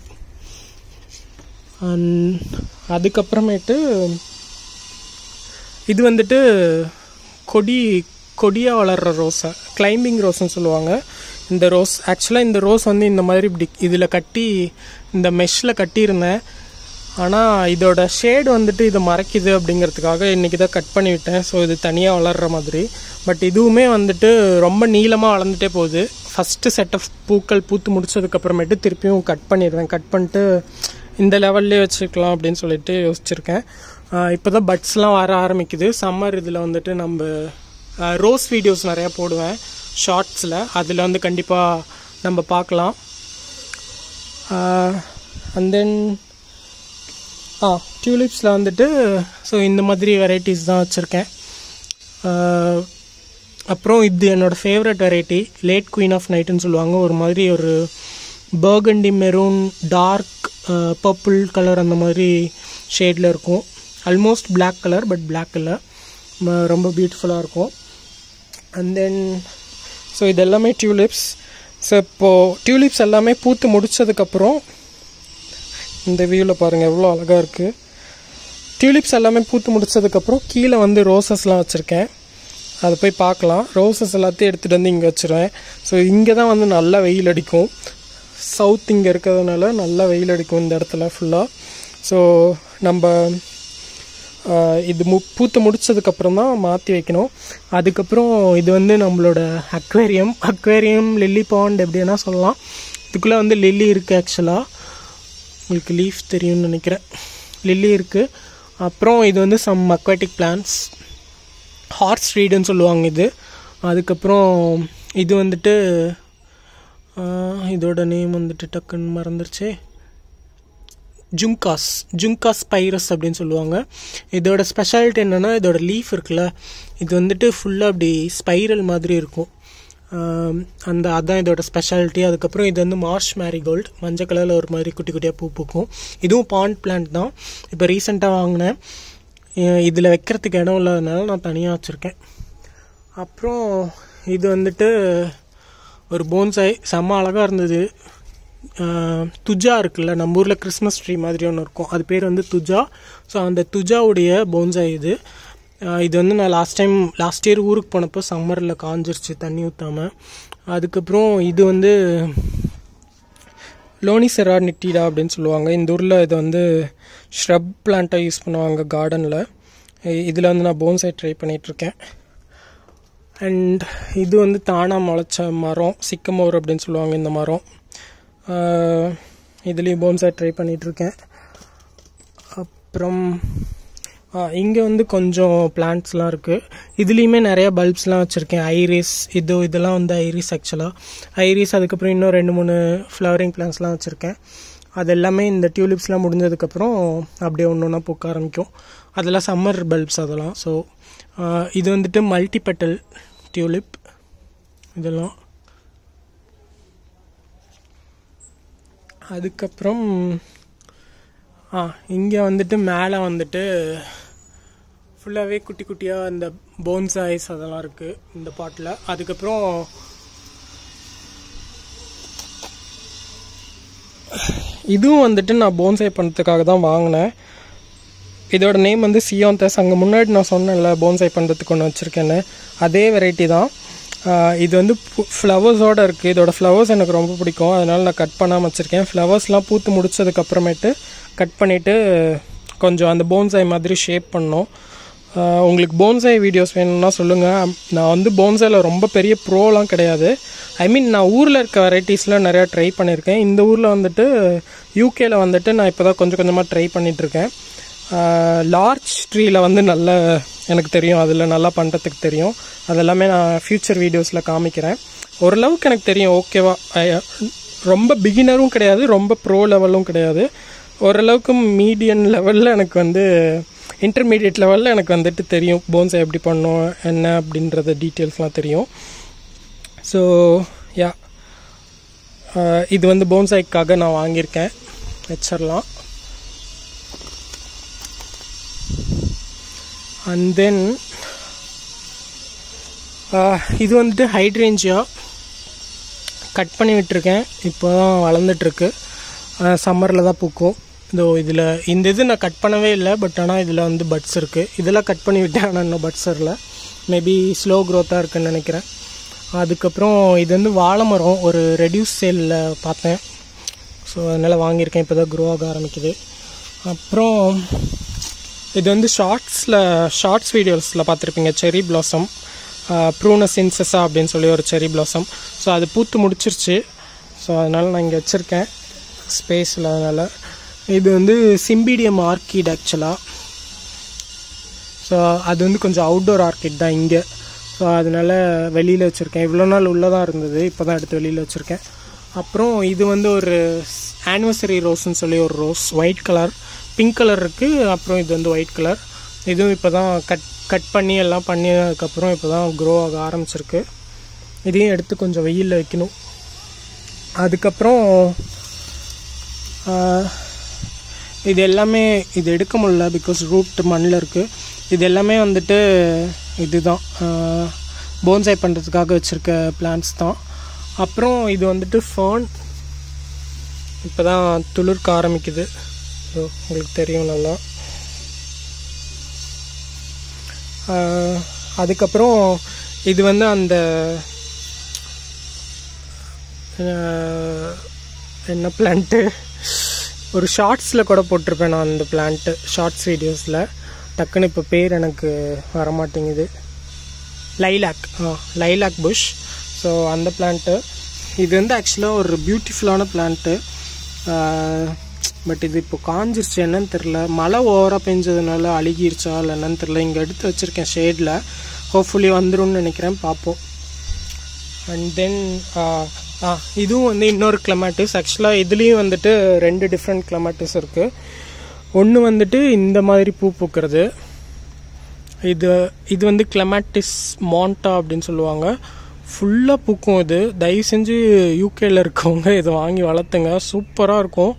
அதுக்கப்புறமேட்டு இது வந்துட்டு கொடியாக வளர்கிற ரோஸை கிளைம்பிங் ரோஸ்ன்னு சொல்லுவாங்க. இந்த ரோஸ் ஆக்சுவலாக இந்த ரோஸ் வந்து இந்த மாதிரி இப்படி இதில் கட்டி இந்த மெஷ்ஷில் கட்டியிருந்தேன். ஆனால் இதோட ஷேடு வந்துட்டு இதை மறைக்குது அப்படிங்கிறதுக்காக இன்றைக்கி தான் கட் பண்ணிவிட்டேன். ஸோ இது தனியாக வளர்கிற மாதிரி. பட் இதுவுமே வந்துட்டு ரொம்ப நீளமாக வளர்ந்துட்டே போகுது. ஃபஸ்ட்டு செட் ஆஃப் பூக்கள் பூத்து முடிச்சதுக்கப்புறமேட்டு திருப்பியும் கட் பண்ணிடுவேன். கட் பண்ணிட்டு இந்த லெவல்லே வச்சுக்கலாம் அப்படின்னு சொல்லிட்டு யோசிச்சுருக்கேன். இப்போ தான் பட்ஸ்லாம் வர ஆரம்பிக்குது. சம்மர் இதில் வந்துட்டு நம்ம ரோஸ் வீடியோஸ் நிறையா போடுவேன் ஷார்ட்ஸில், அதில் வந்து கண்டிப்பாக நம்ம பார்க்கலாம். அண்ட் தென் டியூலிப்ஸில் வந்துட்டு ஸோ இந்த மாதிரி வெரைட்டிஸ் தான் வச்சுருக்கேன். அப்புறம் இது என்னோடய favourite variety, late queen of நைட்டுன்னு சொல்லுவாங்க. ஒரு மாதிரி ஒரு burgundy maroon dark purple colour அந்த மாதிரி ஷேடில் இருக்கும். Almost black colour, but black இல்லை, ரொம்ப பியூட்டிஃபுல்லாக இருக்கும். அண்ட் தென் ஸோ இது எல்லாமே டியூலிப்ஸ். ஸோ இப்போது டியூலிப்ஸ் எல்லாமே பூத்து முடித்ததுக்கப்புறம் இந்த வியூவில் பாருங்கள் எவ்வளோ அழகாக இருக்குது. டியூலிப்ஸ் எல்லாமே பூத்து முடித்ததுக்கப்புறம் கீழே வந்து ரோசஸ்லாம் வச்சுருக்கேன், அதை போய் பார்க்கலாம். ரோசஸ் எல்லாத்தையும் எடுத்துகிட்டு வந்து இங்கே வச்சுருவேன். ஸோ இங்கே தான் வந்து நல்லா வெயில் அடிக்கும். சவுத் இங்கே இருக்கிறதுனால நல்லா வெயில் அடிக்கும் இந்த இடத்துல ஃபுல்லாக. ஸோ நம்ம இது பூத்து முடித்ததுக்கப்புறம் தான் மாற்றி வைக்கணும். அதுக்கப்புறம் இது வந்து நம்மளோட அக்வேரியம் லில்லி பாண்ட் எப்படின்னா சொல்லலாம். இதுக்குள்ளே வந்து லில்லி இருக்குது. ஆக்சுவலாக உங்களுக்கு லீஃப் தெரியும்னு நினைக்கிறேன், லில்லி இருக்குது. அப்புறம் இது வந்து சம் அக்வாட்டிக் பிளான்ட்ஸ், ஹார்ஸ் ரீடுன்னு சொல்லுவாங்க இது. அதுக்கப்புறம் இது வந்துட்டு இதோட நேம் வந்துட்டு டக்குன்னு மறந்துருச்சே, ஜுங்காஸ் பைரஸ் அப்படின்னு சொல்லுவாங்க. இதோட ஸ்பெஷாலிட்டி என்னென்னா, இதோட லீஃப் இருக்குல்ல, இது வந்துட்டு ஃபுல்லாக அப்படி ஸ்பைரல் மாதிரி இருக்கும். அதான் இதோட ஸ்பெஷாலிட்டி. அதுக்கப்புறம் இது வந்து மார்ஷ் மேரிகோல்டு, மஞ்சள் கலரில் ஒரு மாதிரி குட்டி குட்டியாக பூ பூக்கும். இதுவும் பாண்ட் பிளான்ட் தான், இப்போ ரீசெண்டாக வாங்கினேன். இதில் வைக்கிறதுக்கு இடம் இல்லாதனால நான் தனியாக வச்சுருக்கேன். அப்புறம் இது வந்துட்டு ஒரு போன்சாய், செம்ம அழகாக இருந்தது. துஜா இருக்குல்ல, நம்ம ஊரில் கிறிஸ்மஸ் ட்ரீ மாதிரி ஒன்று இருக்கும், அது பேர் வந்து துஜா. ஸோ அந்த துஜாவுடைய போன்சாய் இது. இது வந்து நான் லாஸ்ட் இயர் ஊருக்கு போனப்போ சம்மரில் காஞ்சிருச்சு தண்ணி ஊற்றாமல். அதுக்கப்புறம் இது வந்து லோனிசெரா நிட்டிடா அப்படின்னு சொல்லுவாங்க. இந்த ஊரில் இதை வந்து ஷ்ரப் பிளான்ட்டாக யூஸ் பண்ணுவாங்க கார்டனில். இதில் வந்து நான் போன்சாய் ட்ரை பண்ணிகிட்ருக்கேன். அண்ட் இது வந்து தானாக முளைச்ச மரம், சிக்கமோர் அப்படின்னு சொல்லுவாங்க இந்த மரம். இதுலேயும் போன்சாய் ட்ரை பண்ணிகிட்ருக்கேன். அப்புறம் இங்கே வந்து கொஞ்சம் பிளான்ட்ஸ்லாம் இருக்குது. இதுலேயுமே நிறையா பல்ப்ஸ்லாம் வச்சுருக்கேன். ஐரிஸ், இதெல்லாம் வந்து ஐரிஸ் ஆக்சுவலாக ஐரிஸ். அதுக்கப்புறம் இன்னும் 2-3 ஃப்ளவரிங் பிளான்ட்ஸ்லாம் வச்சுருக்கேன். அது எல்லாமே இந்த டியூலிப்ஸ்லாம் முடிஞ்சதுக்கப்புறம் அப்படியே ஒன்று ஒன்றா பூக்க ஆரம்பிக்கும். அதெல்லாம் சம்மர் பல்ப்ஸ் அதெல்லாம். ஸோ இது வந்துட்டு மல்டிபெட்டல் டியூலிப் இதெல்லாம். அதுக்கப்புறம் இங்கே வந்துட்டு மேலே வந்துட்டு ஃபுல்லாகவே குட்டி குட்டியாக இந்த போன்சாய்ஸ் அதெல்லாம் இருக்குது இந்த பாட்டில். அதுக்கப்புறம் இதுவும் வந்துட்டு நான் போன்சாய் பண்ணுறதுக்காக தான் வாங்கினேன். இதோட நேம் வந்து சியோந்தஸ். அங்கே முன்னாடி நான் சொன்னேன்ல போன்சை பண்ணுறதுக்கு ஒன்று வச்சுருக்கேன்னு, அதே வெரைட்டி தான். இது வந்து ஃப்ளவர்ஸோடு இருக்குது. இதோட ஃப்ளவர்ஸ் எனக்கு ரொம்ப பிடிக்கும், அதனால் நான் கட் பண்ணாமல் வச்சுருக்கேன். ஃப்ளவர்ஸ்லாம் பூத்து முடிச்சதுக்கப்புறமேட்டு கட் பண்ணிவிட்டு கொஞ்சம் அந்த போன்சை மாதிரி ஷேப் பண்ணோம். உங்களுக்கு போன்சை வீடியோஸ் வேணும்னா சொல்லுங்கள். நான் வந்து போன்சையில் ரொம்ப பெரிய ப்ரோலாம் கிடையாது. ஐ மீன் நான் ஊரில் இருக்க வெரைட்டிஸ்லாம் நிறையா ட்ரை பண்ணியிருக்கேன். இந்த ஊரில் வந்துட்டு யூகேயில் வந்துட்டு நான் இப்போ தான் கொஞ்சம் கொஞ்சமாக ட்ரை பண்ணிகிட்ருக்கேன். லார்ஜ் ட்ரீயில் வந்து நல்ல எனக்கு தெரியும், அதில் நல்லா பண்ணுறதுக்கு தெரியும். அதெல்லாமே நான் ஃப்யூச்சர் வீடியோஸில் காமிக்கிறேன். ஓரளவுக்கு எனக்கு தெரியும், ஓகேவா. ரொம்ப பிகினரும் கிடையாது, ரொம்ப ப்ரோ லெவலும் கிடையாது. ஓரளவுக்கு மீடியம் லெவலில் எனக்கு வந்து இன்டர்மீடியட் லெவலில் எனக்கு வந்துட்டு தெரியும் போன்சை எப்படி பண்ணோம் என்ன அப்படின்றது டீட்டெயில்ஸ்லாம் தெரியும். ஸோ யா, இது வந்து போன்சைக்காக நான் வாங்கியிருக்கேன், வச்சிடலாம். அண்ட் தென் இது வந்துட்டு ஹைட்ரேஞ்சியா கட் பண்ணி விட்டுருக்கேன். இப்போ தான் வளர்ந்துட்டுருக்கு, சம்மரில் தான் பூக்கும். இதோ இதில் இந்த இது நான் கட் பண்ணவே இல்லை, பட் ஆனால் இதில் வந்து பட்ஸ் இருக்குது. இதெல்லாம் கட் பண்ணி விட்டேன், ஆனால் இன்னும் பட்ஸ் வரல. மேபி ஸ்லோ க்ரோத்தாக இருக்குதுன்னு நினைக்கிறேன். அதுக்கப்புறம் இது வந்து வாழை மரம் ஒரு ரெடியூஸ் சேலில் பார்த்தேன், ஸோ அதனால் வாங்கியிருக்கேன். இப்போ தான் க்ரோ ஆக ஆரம்பிக்குது. அப்புறம் இது வந்து ஷார்ட்ஸ் வீடியோஸில் பார்த்துருப்பீங்க, செரி பிளாசம், ப்ரூனஸ் இன்செஸா அப்படின்னு சொல்லி ஒரு செரி பிளாசம். ஸோ அது பூத்து முடிச்சிருச்சு, ஸோ அதனால் நான் இங்கே வச்சுருக்கேன் ஸ்பேஸில். அதனால் இது வந்து சிம்பிடியம் ஆர்கிட் ஆக்சுவலாக. ஸோ அது வந்து கொஞ்சம் அவுட்டோர் ஆர்கிட் தான் இங்கே. ஸோ அதனால் வெளியில் வச்சுருக்கேன். இவ்வளோ நாள் உள்ளே தான் இருந்தது, இப்போ தான் எடுத்து வெளியில் வச்சுருக்கேன். அப்புறம் இது வந்து ஒரு ஆனிவர்சரி ரோஸ்ன்னு சொல்லி ஒரு rose, white colour, pink colour இருக்குது. அப்புறம் இது வந்து ஒயிட் கலர். இதுவும் இப்போ தான் கட் பண்ணி எல்லாம் பண்ணினதுக்கப்புறம் இப்போ தான் க்ரோ ஆக ஆரம்பிச்சிருக்கு. இதையும் எடுத்து கொஞ்சம் வெயிலில் வைக்கணும். அதுக்கப்புறம் இது எல்லாமே இது எடுக்க முடியல, பிகாஸ் ரூட் மண்ணில் இருக்குது. இது எல்லாமே வந்துட்டு இதுதான் போன்சை பண்ணுறதுக்காக வச்சுருக்க பிளான்ஸ் தான். அப்புறம் இது வந்துட்டு ஃபர்ன், இப்போ தான் துளிர்க்க ஆரம்பிக்குது, உங்களுக்கு தெரியும் நல்லா. அதுக்கப்புறம் இது வந்து அந்த என்ன பிளான்ட்டு, ஒரு ஷார்ட்ஸில் கூட போட்டிருப்பேன் நான் அந்த பிளான்ட்டு, ஷார்ட்ஸ் வீடியோஸில். டக்குன்னு இப்போ பேர் எனக்கு வரமாட்டேங்குது. Lilac bush. ஸோ அந்த பிளான்ட்டு இது வந்து ஆக்சுவலாக ஒரு பியூட்டிஃபுல்லான பிளான்ட்டு. பட் இது இப்போ காஞ்சிருச்சு, என்னன்னு தெரில. மழை ஓவராக பெஞ்சதுனால அழுகிருச்சா இல்லை என்னன்னு தெரில. இங்கே எடுத்து வச்சுருக்கேன் ஷேடில், ஹோப்ஃபுல்லி வந்துடும் நினைக்கிறேன், பார்ப்போம். அண்ட் தென் இதுவும் வந்து இன்னொரு கிளமாட்டிஸ். ஆக்சுவலாக இதுலேயும் வந்துட்டு 2 டிஃப்ரெண்ட் கிளமாட்டிஸ் இருக்குது. ஒன்று வந்துட்டு இந்த மாதிரி பூ பூக்கிறது, இது வந்து கிளமாட்டிஸ் மாண்டா அப்படின்னு சொல்லுவாங்க. ஃபுல்லாக பூக்கும். இது தயவு செஞ்சு யூகேயில் இருக்கவங்க இதை வாங்கி வளர்த்துங்க, சூப்பராக இருக்கும்.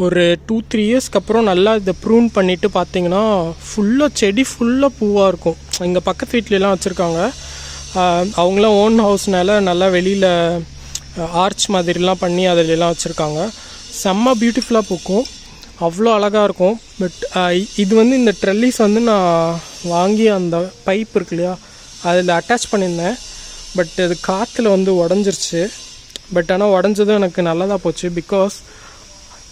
ஒரு 2-3 இயர்ஸ்க்கு அப்புறம் நல்லா இதை ப்ரூன் பண்ணிவிட்டு பார்த்தீங்கன்னா ஃபுல்லாக செடி ஃபுல்லாக பூவாக இருக்கும். எங்கள் பக்கத்து வீட்லலாம் வச்சுருக்காங்க, அவங்களாம் ஓன் ஹவுஸ்னால நல்லா வெளியில் ஆர்ச் மாதிரிலாம் பண்ணி அதிலெல்லாம் வச்சுருக்காங்க. செம்ம பியூட்டிஃபுல்லாக பூக்கும், அவ்வளோ அழகாக இருக்கும். பட் இது வந்து இந்த ட்ரெல்லிஸ் வந்து நான் வாங்கி அந்த பைப் இருக்கு இல்லையா அதில் அட்டாச் பண்ணியிருந்தேன். பட் அது காற்றுல வந்து உடஞ்சிருச்சு. பட் ஆனால் உடஞ்சதும் எனக்கு நல்லதாக போச்சு, பிகாஸ்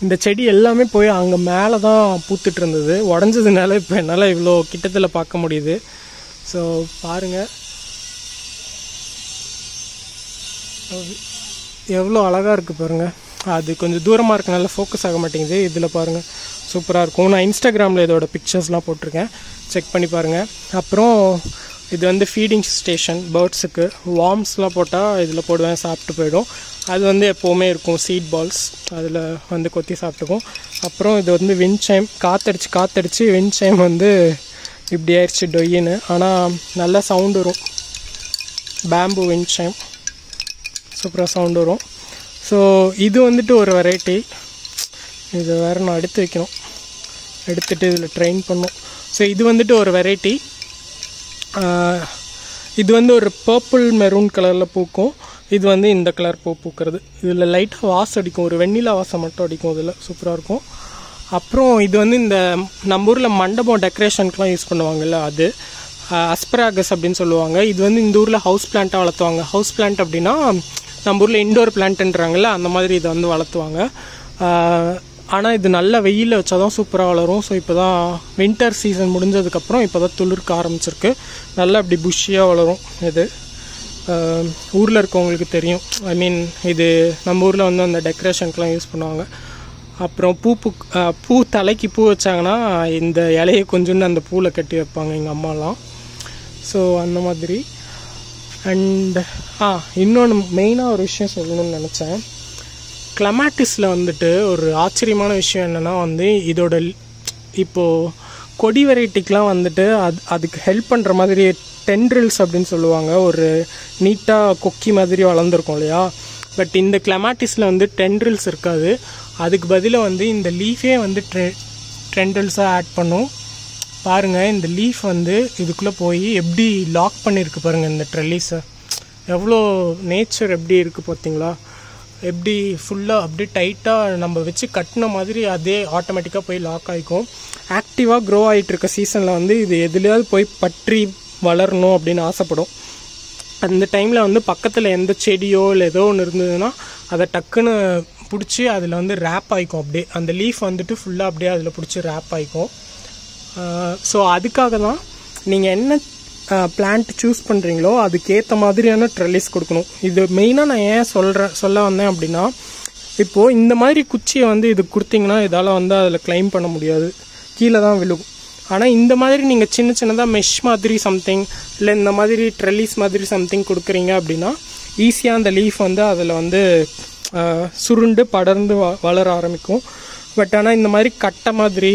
இந்த செடி எல்லாமே போய் அங்கே மேலே தான் பூத்துட்டு இருந்தது. உடஞ்சதுனால இப்போ என்னால் இவ்வளோ கிட்டத்தில் பார்க்க முடியுது. ஸோ பாருங்கள் எவ்வளோ அழகாக இருக்குது பாருங்கள். அது கொஞ்சம் தூரமாக இருக்கனால ஃபோக்கஸ் ஆக மாட்டேங்குது. இதில் பாருங்கள் சூப்பராக இருக்கும். நான் இன்ஸ்டாகிராமில் இதோட பிக்சர்ஸ்லாம் போட்டிருக்கேன், செக் பண்ணி பாருங்கள். அப்புறம் இது வந்து ஃபீடிங் ஸ்டேஷன் பேர்ட்ஸுக்கு. வார்ம்ஸ்லாம் போட்டால் இதில் போடுவேன், சாப்பிட்டு போயிடும். அது வந்து எப்போவுமே இருக்கும், சீட் பால்ஸ் அதில் வந்து கொத்தி சாப்பிட்டுக்கும். அப்புறம் இது வந்து விண்ட் சைம், காற்றடிச்சு விண்ட் சைம் வந்து இப்படி ஆயிடுச்சு டொய்யின்னு. ஆனால் நல்லா சவுண்டு வரும், பேம்பு விண்ட் சைம் சூப்பராக சவுண்டு வரும். ஸோ இது வந்துட்டு ஒரு வெரைட்டி. இது வேறு நான் எடுத்து வைக்கணும், எடுத்துகிட்டு இதில் ட்ரெயின் பண்ணும். ஸோ இது வந்துட்டு ஒரு வெரைட்டி. இது வந்து ஒரு பர்பிள் மெரூன் கலரில் பூக்கும். இது வந்து இந்த கலர் பூ பூக்கிறது. இதில் லைட்டாக வாசம் அடிக்கும், ஒரு வெண்ணிலா வாசம் மட்டும் அடிக்கும். இதில் சூப்பராக இருக்கும். அப்புறம் இது வந்து இந்த நம்ம ஊரில் மண்டபம் டெக்கரேஷனுக்குலாம் யூஸ் பண்ணுவாங்கல்ல, அது அஸ்பராகஸ் அப்படின்னு சொல்லுவாங்க. இது வந்து இந்த ஊரில் ஹவுஸ் பிளான்ட்டாக வளர்த்துவாங்க. ஹவுஸ் பிளான்ட் அப்படின்னா நம்ம ஊரில் இண்டோர் பிளான்ட்டுன்றாங்கல்ல, அந்த மாதிரி இதை வந்து வளர்த்துவாங்க. ஆனால் இது நல்ல வெயிலில் வச்சா தான் சூப்பராக வளரும். ஸோ இப்போ தான் வின்டர் சீசன் முடிஞ்சதுக்கப்புறம் இப்போ தான் துளிர்க்க ஆரம்பிச்சிருக்கு. நல்லா அப்படி புஷ்ஷியாக வளரும். இது ஊரில் இருக்கவங்களுக்கு தெரியும். ஐ மீன் இது நம்ம ஊரில் வந்து அந்த டெக்கரேஷனுக்குலாம் யூஸ் பண்ணுவாங்க. அப்புறம் பூ தலைக்கு பூ வச்சாங்கன்னா இந்த இலையை கொஞ்சோண்டு அந்த பூவில் கட்டி வைப்பாங்க எங்கள் அம்மாலாம். ஸோ அந்த மாதிரி. அண்ட் இன்னொன்று மெயினாக ஒரு விஷயம் சொல்லணும்னு நினச்சேன். கிளமாட்டிஸில் வந்துட்டு ஒரு ஆச்சரியமான விஷயம் என்னென்னா வந்து இதோட இப்போது கொடி வெரைட்டிக்கெலாம் வந்துட்டு அதுக்கு ஹெல்ப் பண்ணுற மாதிரி டென்ட்ரில்ஸ் அப்படின்னு சொல்லுவாங்க. ஒரு நீட்டாக கொக்கி மாதிரி வளர்ந்துருக்கும் இல்லையா. பட் இந்த கிளமாட்டிஸில் வந்து டென்ட்ரில்ஸ் இருக்காது. அதுக்கு பதிலாக வந்து இந்த லீஃபே வந்து டென்ட்ரில்ஸாக ஆட் பண்ணும். பாருங்கள், இந்த லீஃப் வந்து இதுக்குள்ளே போய் எப்படி லாக் பண்ணியிருக்கு பாருங்கள் இந்த ட்ரெல்லிஸை. எவ்வளோ நேச்சர் எப்படி இருக்குது பார்த்தீங்களா. எப்படி ஃபுல்லாக அப்படியே டைட்டாக நம்ம வச்சு கட்டின மாதிரி அதே ஆட்டோமேட்டிக்காக போய் லாக் ஆகிக்கும். ஆக்டிவாக க்ரோ ஆகிட்டு இருக்க சீசனில் வந்து இது எதுலையாவது போய் பற்றி வளரணும் அப்படின்னு ஆசைப்படும். அந்த டைமில் வந்து பக்கத்தில் எந்த செடியோ இல்லை ஏதோ ஒன்று இருந்ததுன்னா அதை டக்குன்னு பிடிச்சி அதில் வந்து ரேப் ஆகிக்கும். அப்படியே அந்த லீஃப் வந்துட்டு ஃபுல்லாக அப்படியே அதில் பிடிச்சி ரேப் ஆகிக்கும். ஸோ அதுக்காக தான் நீங்கள் என்ன பிளான்ட் சூஸ் பண்ணுறீங்களோ அதுக்கேற்ற மாதிரியான ட்ரெல்லிஸ் கொடுக்கணும். இது மெயினாக நான் ஏன் சொல்ல வந்தேன் அப்படின்னா, இப்போது இந்த மாதிரி குச்சியை வந்து இது கொடுத்தீங்கன்னா இதால் வந்து அதில் கிளைம் பண்ண முடியாது, கீழே தான் விழுகும். ஆனால் இந்த மாதிரி நீங்கள் சின்ன சின்னதாக மெஷ் மாதிரி சம்திங் இல்லை இந்த மாதிரி ட்ரெல்லிஸ் மாதிரி சம்திங் கொடுக்குறீங்க அப்படின்னா ஈஸியாக அந்த லீஃப் வந்து அதில் வந்து சுருண்டு படர்ந்து வளர ஆரம்பிக்கும். பட் ஆனால் இந்த மாதிரி கட்டை மாதிரி